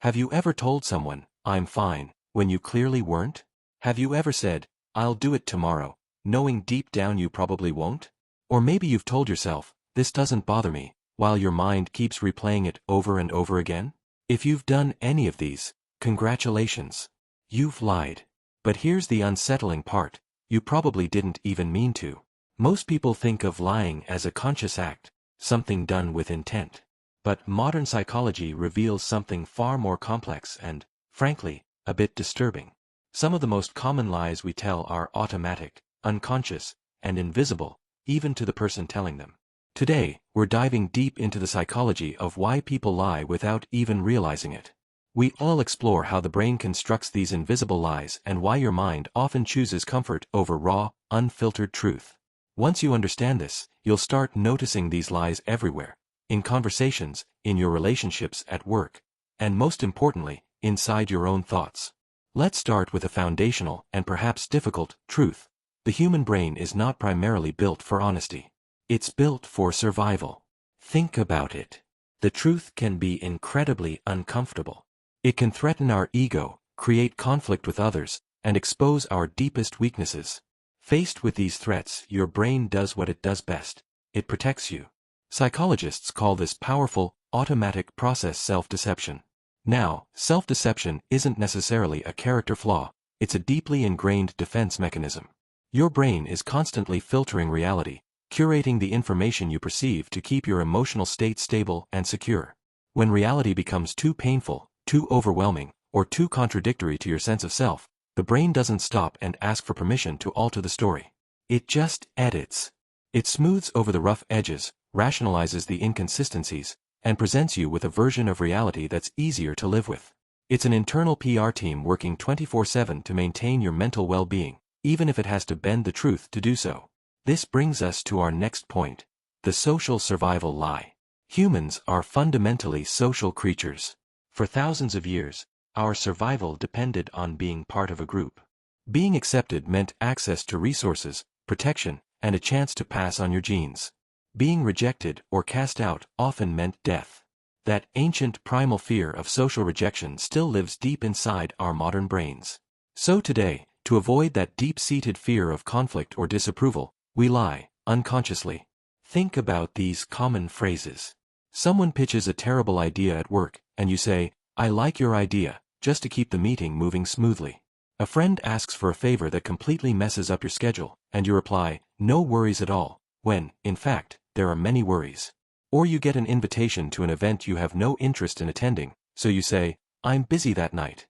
Have you ever told someone, "I'm fine," when you clearly weren't? Have you ever said, "I'll do it tomorrow," knowing deep down you probably won't? Or maybe you've told yourself, "This doesn't bother me," while your mind keeps replaying it over and over again? If you've done any of these, congratulations. You've lied. But here's the unsettling part: you probably didn't even mean to. Most people think of lying as a conscious act, something done with intent. But modern psychology reveals something far more complex and, frankly, a bit disturbing. Some of the most common lies we tell are automatic, unconscious, and invisible, even to the person telling them. Today, we're diving deep into the psychology of why people lie without even realizing it. We all explore how the brain constructs these invisible lies and why your mind often chooses comfort over raw, unfiltered truth. Once you understand this, you'll start noticing these lies everywhere: in conversations, in your relationships at work, and most importantly, inside your own thoughts. Let's start with a foundational and perhaps difficult truth. The human brain is not primarily built for honesty. It's built for survival. Think about it. The truth can be incredibly uncomfortable. It can threaten our ego, create conflict with others, and expose our deepest weaknesses. Faced with these threats, your brain does what it does best. It protects you. Psychologists call this powerful, automatic process self-deception. Now, self-deception isn't necessarily a character flaw, it's a deeply ingrained defense mechanism. Your brain is constantly filtering reality, curating the information you perceive to keep your emotional state stable and secure. When reality becomes too painful, too overwhelming, or too contradictory to your sense of self, the brain doesn't stop and ask for permission to alter the story. It just edits. It smooths over the rough edges, rationalizes the inconsistencies, and presents you with a version of reality that's easier to live with. It's an internal PR team working 24/7 to maintain your mental well-being, even if it has to bend the truth to do so. This brings us to our next point: the social survival lie. Humans are fundamentally social creatures. For thousands of years, our survival depended on being part of a group. Being accepted meant access to resources, protection, and a chance to pass on your genes. Being rejected or cast out often meant death. That ancient primal fear of social rejection still lives deep inside our modern brains. So today, to avoid that deep-seated fear of conflict or disapproval, we lie, unconsciously. Think about these common phrases. Someone pitches a terrible idea at work, and you say, "I like your idea," just to keep the meeting moving smoothly. A friend asks for a favor that completely messes up your schedule, and you reply, "No worries at all," when, in fact, there are many worries. Or you get an invitation to an event you have no interest in attending, so you say, "I'm busy that night."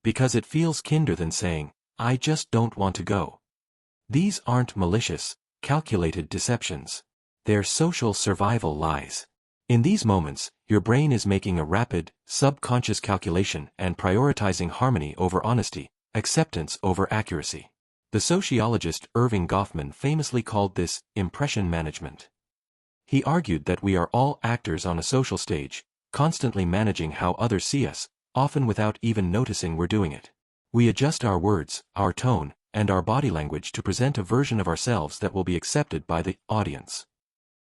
Because it feels kinder than saying, "I just don't want to go." These aren't malicious, calculated deceptions. They're social survival lies. In these moments, your brain is making a rapid, subconscious calculation and prioritizing harmony over honesty, acceptance over accuracy. The sociologist Irving Goffman famously called this impression management. He argued that we are all actors on a social stage, constantly managing how others see us, often without even noticing we're doing it. We adjust our words, our tone, and our body language to present a version of ourselves that will be accepted by the audience.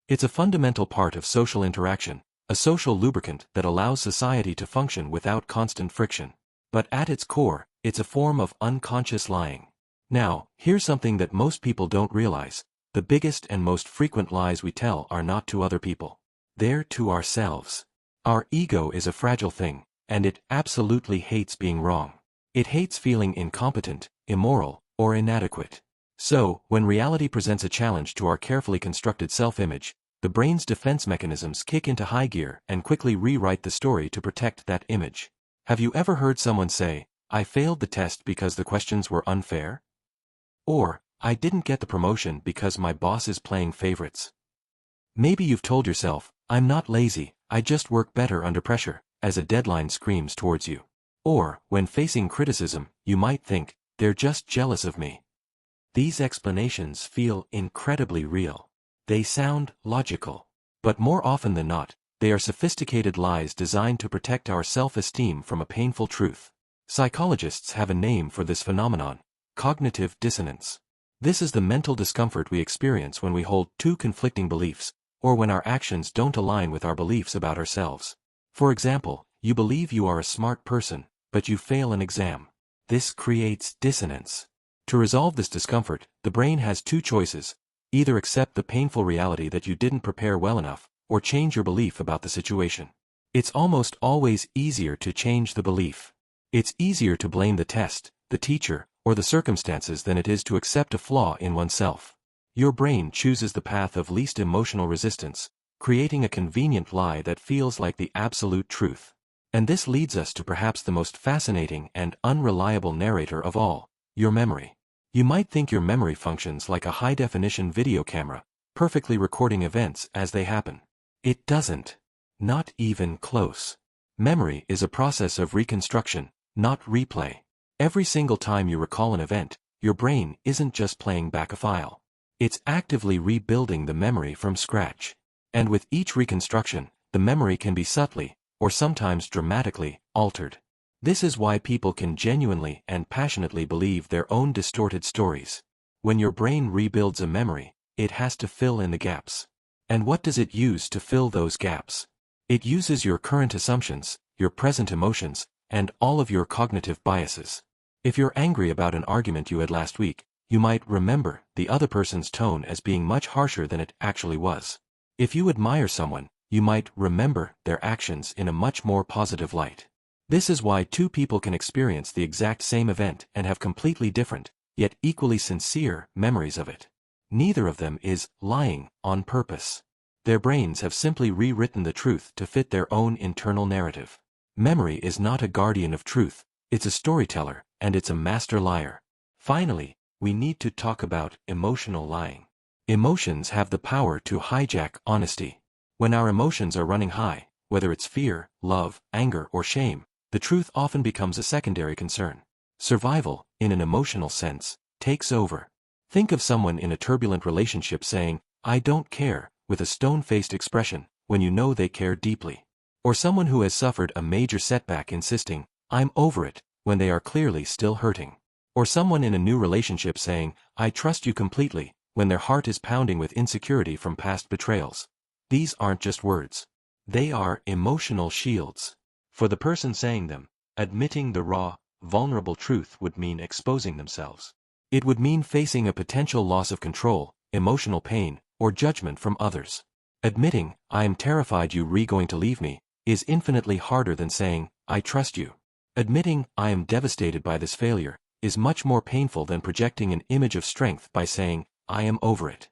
It's a fundamental part of social interaction, a social lubricant that allows society to function without constant friction. But at its core, it's a form of unconscious lying. Now, here's something that most people don't realize: the biggest and most frequent lies we tell are not to other people. They're to ourselves. Our ego is a fragile thing, and it absolutely hates being wrong. It hates feeling incompetent, immoral, or inadequate. So, when reality presents a challenge to our carefully constructed self-image, the brain's defense mechanisms kick into high gear and quickly rewrite the story to protect that image. Have you ever heard someone say, "I failed the test because the questions were unfair"? Or, "I didn't get the promotion because my boss is playing favorites"? Maybe you've told yourself, "I'm not lazy, I just work better under pressure," as a deadline screams towards you. Or, when facing criticism, you might think, "They're just jealous of me." These explanations feel incredibly real. They sound logical. But more often than not, they are sophisticated lies designed to protect our self-esteem from a painful truth. Psychologists have a name for this phenomenon: cognitive dissonance. This is the mental discomfort we experience when we hold two conflicting beliefs, or when our actions don't align with our beliefs about ourselves. For example, You believe you are a smart person, but you fail an exam. This creates dissonance. To resolve this discomfort, the brain has two choices: either accept the painful reality that you didn't prepare well enough, or change your belief about the situation. It's almost always easier to change the belief. It's easier to blame the test, the teacher, or the circumstances than it is to accept a flaw in oneself. Your brain chooses the path of least emotional resistance, creating a convenient lie that feels like the absolute truth. And this leads us to perhaps the most fascinating and unreliable narrator of all: your memory. You might think your memory functions like a high-definition video camera, perfectly recording events as they happen. It doesn't. Not even close. Memory is a process of reconstruction, not replay. Every single time you recall an event, your brain isn't just playing back a file. It's actively rebuilding the memory from scratch. And with each reconstruction, the memory can be subtly, or sometimes dramatically, altered. This is why people can genuinely and passionately believe their own distorted stories. When your brain rebuilds a memory, it has to fill in the gaps. And what does it use to fill those gaps? It uses your current assumptions, your present emotions, and all of your cognitive biases. If you're angry about an argument you had last week, you might remember the other person's tone as being much harsher than it actually was. If you admire someone, you might remember their actions in a much more positive light. This is why two people can experience the exact same event and have completely different, yet equally sincere, memories of it. Neither of them is lying on purpose. Their brains have simply rewritten the truth to fit their own internal narrative. Memory is not a guardian of truth, it's a storyteller, and it's a master liar. Finally, we need to talk about emotional lying. Emotions have the power to hijack honesty. When our emotions are running high, whether it's fear, love, anger, or shame, the truth often becomes a secondary concern. Survival, in an emotional sense, takes over. Think of someone in a turbulent relationship saying, "I don't care," with a stone-faced expression, when you know they care deeply. Or someone who has suffered a major setback insisting, "I'm over it," when they are clearly still hurting. Or someone in a new relationship saying, "I trust you completely," when their heart is pounding with insecurity from past betrayals. These aren't just words. They are emotional shields. For the person saying them, admitting the raw, vulnerable truth would mean exposing themselves. It would mean facing a potential loss of control, emotional pain, or judgment from others. Admitting, "I am terrified you're going to leave me," is infinitely harder than saying, "I trust you." Admitting, "I am devastated by this failure," is much more painful than projecting an image of strength by saying, "I am over it."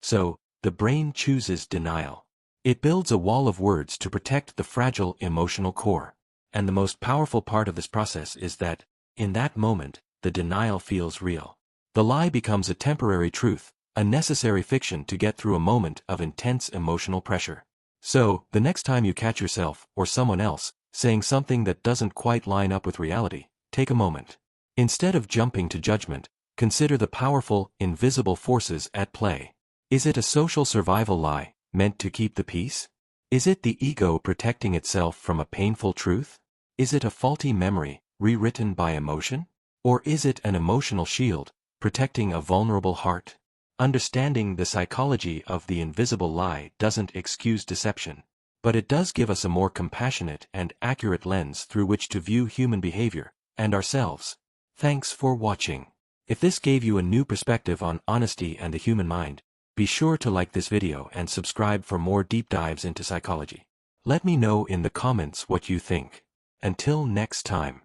So, the brain chooses denial. It builds a wall of words to protect the fragile emotional core. And the most powerful part of this process is that, in that moment, the denial feels real. The lie becomes a temporary truth, a necessary fiction to get through a moment of intense emotional pressure. So, the next time you catch yourself, or someone else, saying something that doesn't quite line up with reality, take a moment. Instead of jumping to judgment, consider the powerful, invisible forces at play. Is it a social survival lie, meant to keep the peace? Is it the ego protecting itself from a painful truth? Is it a faulty memory, rewritten by emotion? Or is it an emotional shield, protecting a vulnerable heart? Understanding the psychology of the invisible lie doesn't excuse deception, but it does give us a more compassionate and accurate lens through which to view human behavior, and ourselves. Thanks for watching. If this gave you a new perspective on honesty and the human mind, be sure to like this video and subscribe for more deep dives into psychology. Let me know in the comments what you think. Until next time.